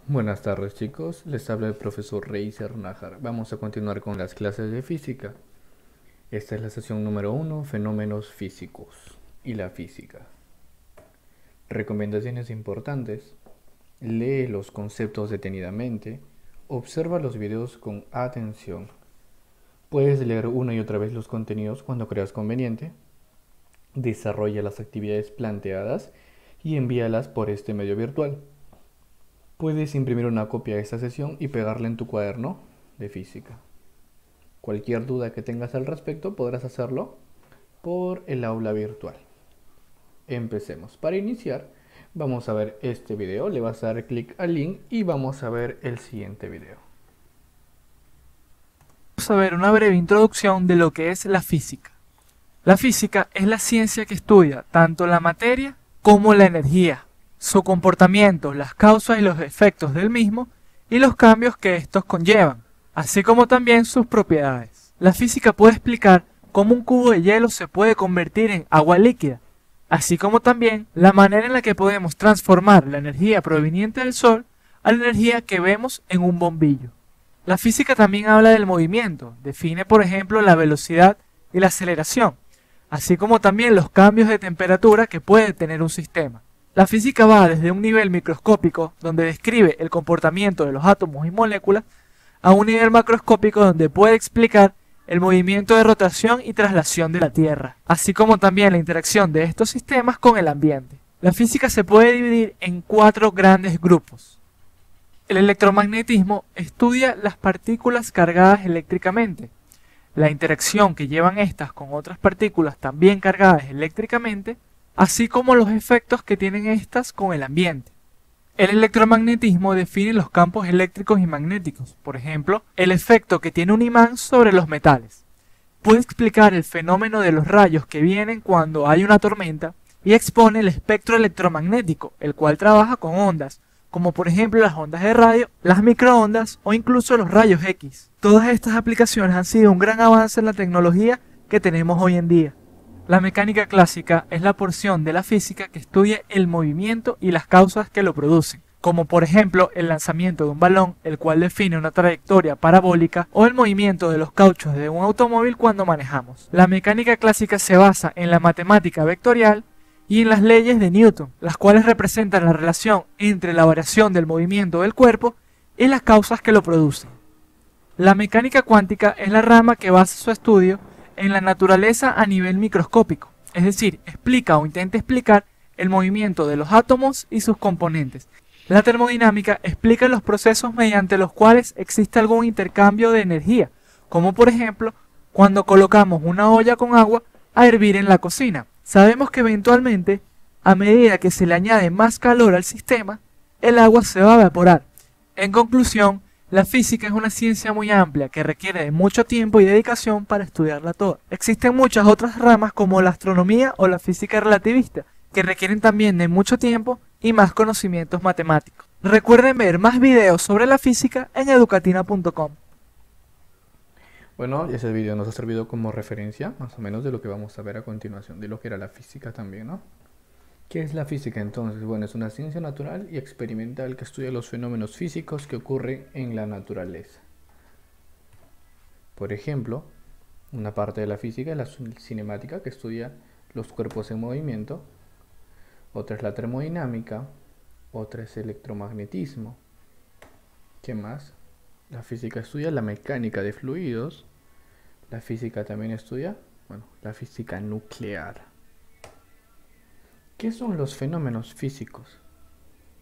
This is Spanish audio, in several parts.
Buenas tardes chicos, les habla el profesor Reiser Nájar. Vamos a continuar con las clases de física. Esta es la sesión número 1, fenómenos físicos y la física. Recomendaciones importantes. Lee los conceptos detenidamente. Observa los videos con atención. Puedes leer una y otra vez los contenidos cuando creas conveniente. Desarrolla las actividades planteadas y envíalas por este medio virtual. Puedes imprimir una copia de esta sesión y pegarla en tu cuaderno de física. Cualquier duda que tengas al respecto podrás hacerlo por el aula virtual. Empecemos. Para iniciar, vamos a ver este video. Le vas a dar clic al link y vamos a ver el siguiente video. Vamos a ver una breve introducción de lo que es la física. La física es la ciencia que estudia tanto la materia como la energía, su comportamiento, las causas y los efectos del mismo y los cambios que estos conllevan, así como también sus propiedades. La física puede explicar cómo un cubo de hielo se puede convertir en agua líquida, así como también la manera en la que podemos transformar la energía proveniente del Sol a la energía que vemos en un bombillo. La física también habla del movimiento, define por ejemplo la velocidad y la aceleración, así como también los cambios de temperatura que puede tener un sistema. La física va desde un nivel microscópico, donde describe el comportamiento de los átomos y moléculas, a un nivel macroscópico donde puede explicar el movimiento de rotación y traslación de la Tierra, así como también la interacción de estos sistemas con el ambiente. La física se puede dividir en 4 grandes grupos. El electromagnetismo estudia las partículas cargadas eléctricamente, la interacción que llevan estas con otras partículas también cargadas eléctricamente, así como los efectos que tienen estas con el ambiente. El electromagnetismo define los campos eléctricos y magnéticos, por ejemplo, el efecto que tiene un imán sobre los metales. Puede explicar el fenómeno de los rayos que vienen cuando hay una tormenta y expone el espectro electromagnético, el cual trabaja con ondas, como por ejemplo las ondas de radio, las microondas o incluso los rayos X. Todas estas aplicaciones han sido un gran avance en la tecnología que tenemos hoy en día. La mecánica clásica es la porción de la física que estudia el movimiento y las causas que lo producen, como por ejemplo el lanzamiento de un balón, el cual define una trayectoria parabólica, o el movimiento de los cauchos de un automóvil cuando manejamos. La mecánica clásica se basa en la matemática vectorial y en las leyes de Newton, las cuales representan la relación entre la variación del movimiento del cuerpo y las causas que lo producen. La mecánica cuántica es la rama que basa su estudio en la naturaleza a nivel microscópico, es decir, explica o intenta explicar el movimiento de los átomos y sus componentes. La termodinámica explica los procesos mediante los cuales existe algún intercambio de energía, como por ejemplo cuando colocamos una olla con agua a hervir en la cocina. Sabemos que eventualmente, a medida que se le añade más calor al sistema, el agua se va a evaporar. En conclusión, la física es una ciencia muy amplia que requiere de mucho tiempo y dedicación para estudiarla toda. Existen muchas otras ramas como la astronomía o la física relativista, que requieren también de mucho tiempo y más conocimientos matemáticos. Recuerden ver más videos sobre la física en educatina.com. Bueno, ese video nos ha servido como referencia, más o menos, de lo que vamos a ver a continuación, de lo que era la física también, ¿no? ¿Qué es la física entonces? Bueno, es una ciencia natural y experimental que estudia los fenómenos físicos que ocurren en la naturaleza. Por ejemplo, una parte de la física es la cinemática, que estudia los cuerpos en movimiento. Otra es la termodinámica. Otra es el electromagnetismo. ¿Qué más? La física estudia la mecánica de fluidos. La física también estudia, bueno, la física nuclear. ¿Qué son los fenómenos físicos?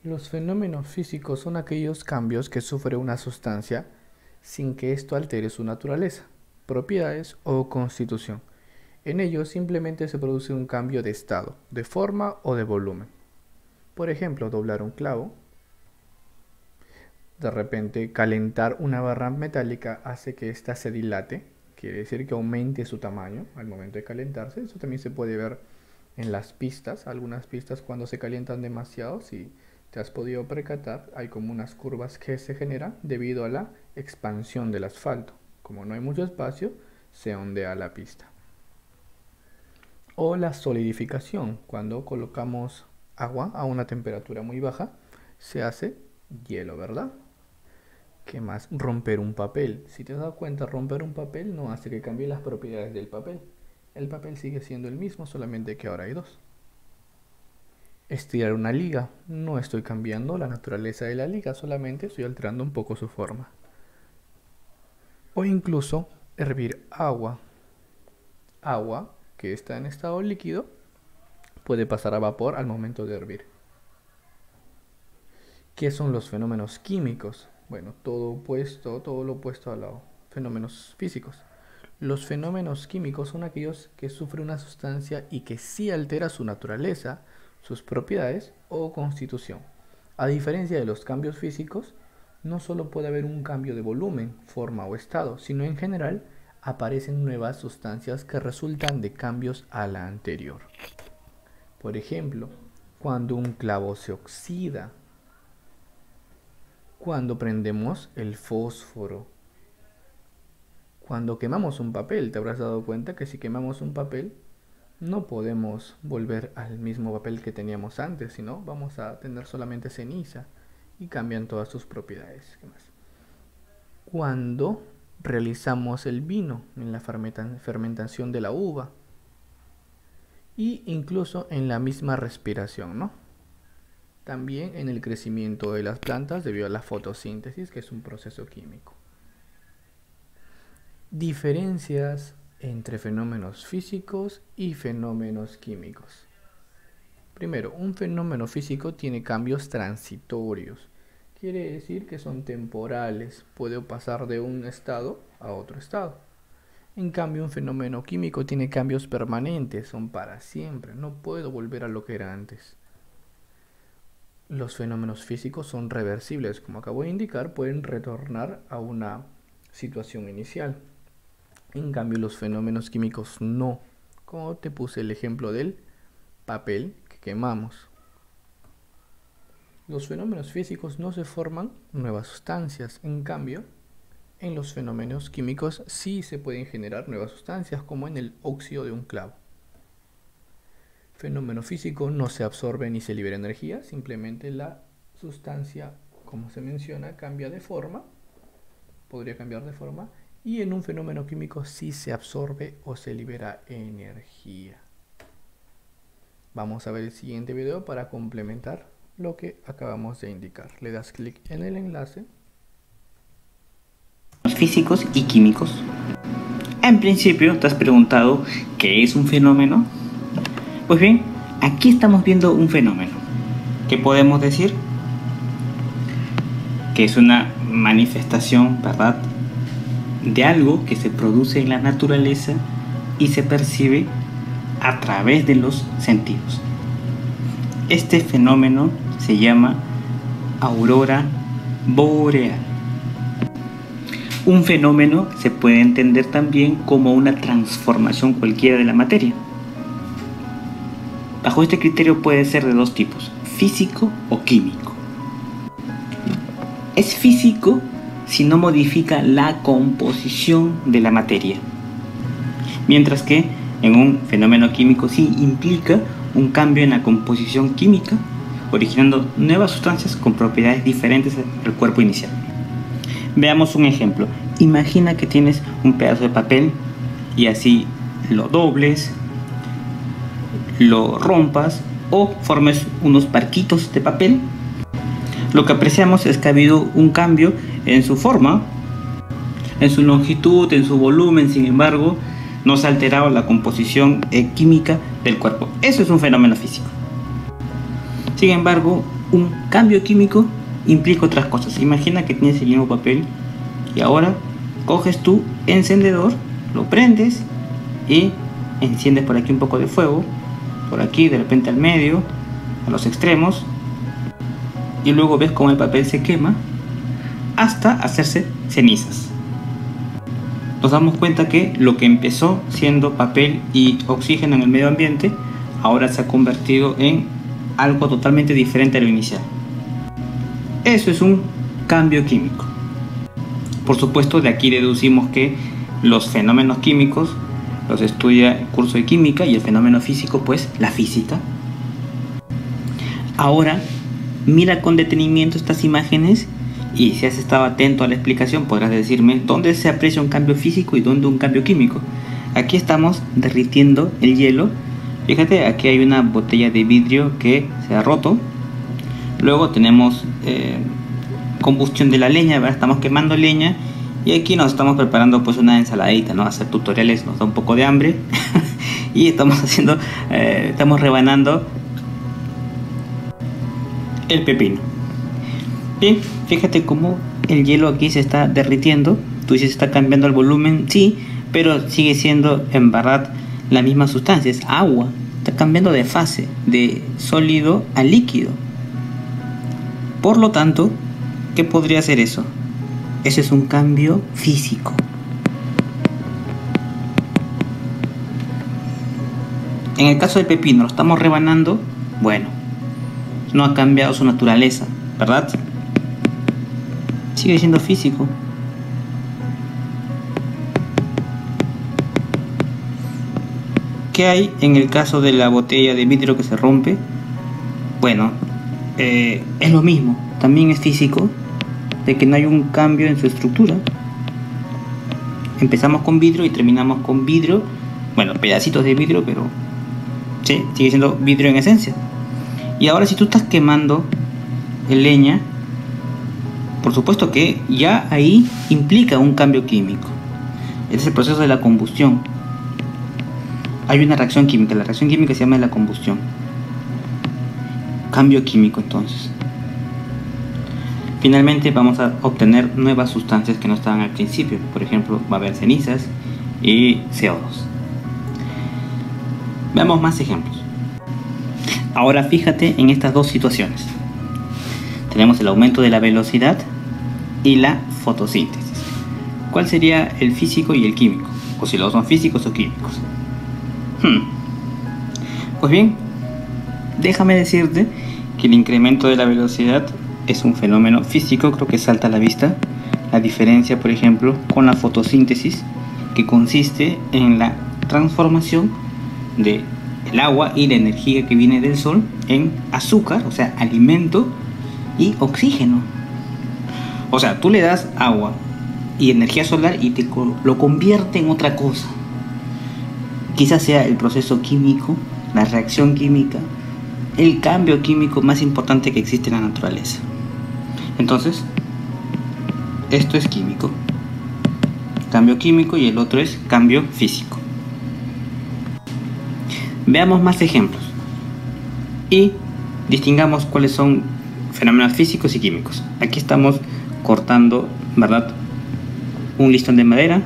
Los fenómenos físicos son aquellos cambios que sufre una sustancia sin que esto altere su naturaleza, propiedades o constitución. En ellos simplemente se produce un cambio de estado, de forma o de volumen. Por ejemplo, doblar un clavo. De repente, calentar una barra metálica hace que ésta se dilate, quiere decir que aumente su tamaño al momento de calentarse. Eso también se puede ver en las pistas. Algunas pistas, cuando se calientan demasiado, si te has podido percatar, hay como unas curvas que se generan debido a la expansión del asfalto. Como no hay mucho espacio, se ondea la pista. O la solidificación, cuando colocamos agua a una temperatura muy baja, se hace Hielo, ¿verdad? ¿Qué más? Romper un papel. Si te has dado cuenta, romper un papel no hace que cambie las propiedades del papel. El papel sigue siendo el mismo, solamente que ahora hay dos. Estirar una liga. No estoy cambiando la naturaleza de la liga, solamente estoy alterando un poco su forma. O incluso hervir agua. Agua que está en estado líquido puede pasar a vapor al momento de hervir. ¿Qué son los fenómenos químicos? Bueno, todo lo opuesto a los fenómenos físicos. Los fenómenos químicos son aquellos que sufre una sustancia y que sí altera su naturaleza, sus propiedades o constitución. A diferencia de los cambios físicos, no solo puede haber un cambio de volumen, forma o estado, sino en general aparecen nuevas sustancias que resultan de cambios a la anterior. Por ejemplo, cuando un clavo se oxida, cuando prendemos el fósforo, cuando quemamos un papel. Te habrás dado cuenta que si quemamos un papel no podemos volver al mismo papel que teníamos antes, sino vamos a tener solamente ceniza y cambian todas sus propiedades. ¿Qué más? Cuando realizamos el vino en la fermentación de la uva y incluso en la misma respiración, ¿no? También en el crecimiento de las plantas debido a la fotosíntesis, que es un proceso químico. Diferencias entre fenómenos físicos y fenómenos químicos. Primero, un fenómeno físico tiene cambios transitorios. Quiere decir que son temporales, puede pasar de un estado a otro estado. En cambio, un fenómeno químico tiene cambios permanentes, son para siempre, no puedo volver a lo que era antes. Los fenómenos físicos son reversibles, como acabo de indicar, pueden retornar a una situación inicial. En cambio, los fenómenos químicos no, como te puse el ejemplo del papel que quemamos. Los fenómenos físicos no se forman nuevas sustancias, en cambio, en los fenómenos químicos sí se pueden generar nuevas sustancias, como en el óxido de un clavo. Fenómeno físico no se absorbe ni se libera energía, simplemente la sustancia, como se menciona, cambia de forma, podría cambiar de forma, y en un fenómeno químico sí se absorbe o se libera energía. Vamos a ver el siguiente video para complementar lo que acabamos de indicar. Le das clic en el enlace. Físicos y químicos. En principio te has preguntado ¿qué es un fenómeno? Pues bien, aquí estamos viendo un fenómeno. ¿Qué podemos decir? Que es una manifestación, ¿verdad?, de algo que se produce en la naturaleza y se percibe a través de los sentidos. Este fenómeno se llama aurora boreal. Un fenómeno se puede entender también como una transformación cualquiera de la materia. Bajo este criterio puede ser de dos tipos, físico o químico. Es físico si no modifica la composición de la materia, mientras que en un fenómeno químico sí implica un cambio en la composición química, originando nuevas sustancias con propiedades diferentes al cuerpo inicial. Veamos un ejemplo. Imagina que tienes un pedazo de papel y así lo dobles, lo rompas o formes unos barquitos de papel. Lo que apreciamos es que ha habido un cambio en su forma, en su longitud, en su volumen. Sin embargo, no se ha alterado la composición química del cuerpo. Eso es un fenómeno físico. Sin embargo, un cambio químico implica otras cosas. Imagina que tienes el mismo papel y ahora coges tu encendedor, lo prendes y enciendes por aquí un poco de fuego, por aquí de repente al medio, a los extremos, y luego ves cómo el papel se quema hasta hacerse cenizas. Nos damos cuenta que lo que empezó siendo papel y oxígeno en el medio ambiente ahora se ha convertido en algo totalmente diferente a lo inicial. Eso es un cambio químico. Por supuesto, de aquí deducimos que los fenómenos químicos los estudia el curso de química y el fenómeno físico, pues la física. Ahora mira con detenimiento estas imágenes y si has estado atento a la explicación podrás decirme dónde se aprecia un cambio físico y dónde un cambio químico. Aquí estamos derritiendo el hielo. Fíjate, aquí hay una botella de vidrio que se ha roto. Luego tenemos combustión de la leña, ¿verdad? Estamos quemando leña y aquí nos estamos preparando pues una ensaladita, ¿no? Hacer tutoriales nos da un poco de hambre y estamos rebanando el pepino. Bien, fíjate cómo el hielo aquí se está derritiendo. Tú dices, está cambiando el volumen, sí, pero sigue siendo en verdad la misma sustancia, es agua. Está cambiando de fase, de sólido a líquido. Por lo tanto, ¿qué podría ser eso? Ese es un cambio físico. En el caso del pepino, lo estamos rebanando. Bueno, no ha cambiado su naturaleza, ¿verdad? Sigue siendo físico. ¿Qué hay en el caso de la botella de vidrio que se rompe? Bueno, es lo mismo. También es físico, de que no hay un cambio en su estructura. Empezamos con vidrio y terminamos con vidrio. Bueno, pedacitos de vidrio, pero sí, sigue siendo vidrio en esencia. Y ahora si tú estás quemando leña, por supuesto que ya ahí implica un cambio químico. Ese es el proceso de la combustión. Hay una reacción química, la reacción química se llama la combustión. Cambio químico entonces. Finalmente vamos a obtener nuevas sustancias que no estaban al principio. Por ejemplo, va a haber cenizas y CO2. Veamos más ejemplos. Ahora fíjate en estas dos situaciones. Tenemos el aumento de la velocidad y la fotosíntesis. ¿Cuál sería el físico y el químico? O si los son físicos o químicos. Pues bien, déjame decirte que el incremento de la velocidad es un fenómeno físico, creo que salta a la vista. La diferencia, por ejemplo, con la fotosíntesis, que consiste en la transformación del agua y la energía que viene del sol en azúcar, o sea, alimento y oxígeno. O sea, tú le das agua y energía solar y lo convierte en otra cosa. Quizás sea el proceso químico, la reacción química, el cambio químico más importante que existe en la naturaleza. Entonces, esto es químico, cambio químico, y el otro es cambio físico. Veamos más ejemplos y distingamos cuáles son fenómenos físicos y químicos. Aquí estamos cortando, ¿verdad?, un listón de madera.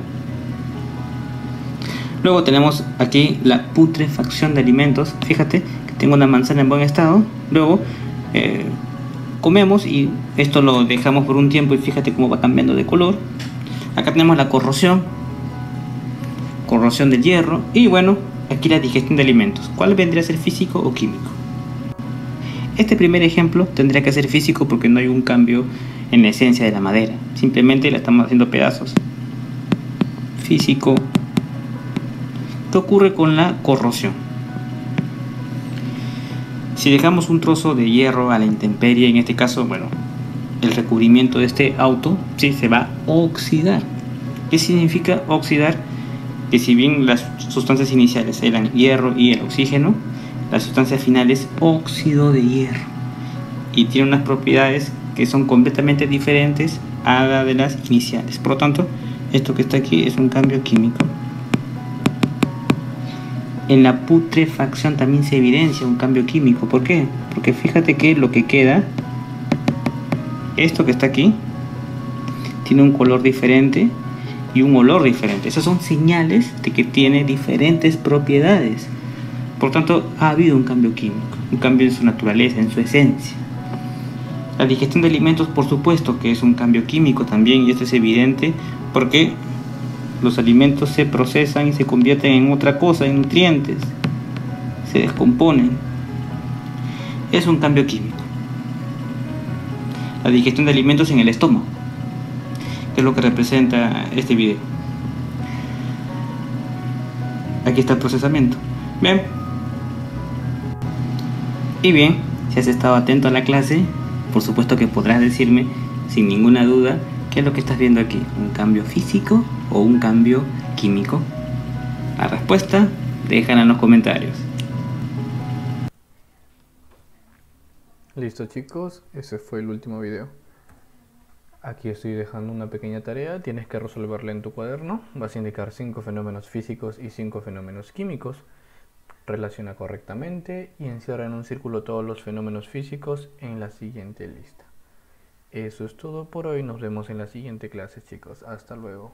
Luego tenemos aquí la putrefacción de alimentos. Fíjate que tengo una manzana en buen estado. Luego comemos y esto lo dejamos por un tiempo y fíjate cómo va cambiando de color. Acá tenemos la corrosión del hierro. Y bueno, aquí la digestión de alimentos. ¿Cuál vendría a ser físico o químico? Este primer ejemplo tendría que ser físico porque no hay un cambio en la esencia de la madera. Simplemente la estamos haciendo pedazos. Físico. ¿Qué ocurre con la corrosión? Si dejamos un trozo de hierro a la intemperie, en este caso, bueno, el recubrimiento de este auto, sí, se va a oxidar. ¿Qué significa oxidar? Que si bien las sustancias iniciales eran hierro y el oxígeno, la sustancia final es óxido de hierro y tiene unas propiedades que son completamente diferentes a la de las iniciales. Por lo tanto, esto que está aquí es un cambio químico. En la putrefacción también se evidencia un cambio químico. ¿Por qué? Porque fíjate que lo que queda, esto que está aquí, tiene un color diferente y un olor diferente. Esas son señales de que tiene diferentes propiedades. Por tanto, ha habido un cambio químico, un cambio en su naturaleza, en su esencia. La digestión de alimentos, por supuesto que es un cambio químico también, y esto es evidente porque los alimentos se procesan y se convierten en otra cosa, en nutrientes, se descomponen. Es un cambio químico. La digestión de alimentos en el estómago, que es lo que representa este video. Aquí está el procesamiento. Bien. Y bien, si has estado atento a la clase, por supuesto que podrás decirme sin ninguna duda qué es lo que estás viendo aquí, un cambio físico o un cambio químico. La respuesta, déjala en los comentarios. Listo chicos, ese fue el último video. Aquí estoy dejando una pequeña tarea, tienes que resolverla en tu cuaderno. Vas a indicar 5 fenómenos físicos y 5 fenómenos químicos. Relaciona correctamente y encierra en un círculo todos los fenómenos físicos en la siguiente lista. Eso es todo por hoy, nos vemos en la siguiente clase chicos, hasta luego.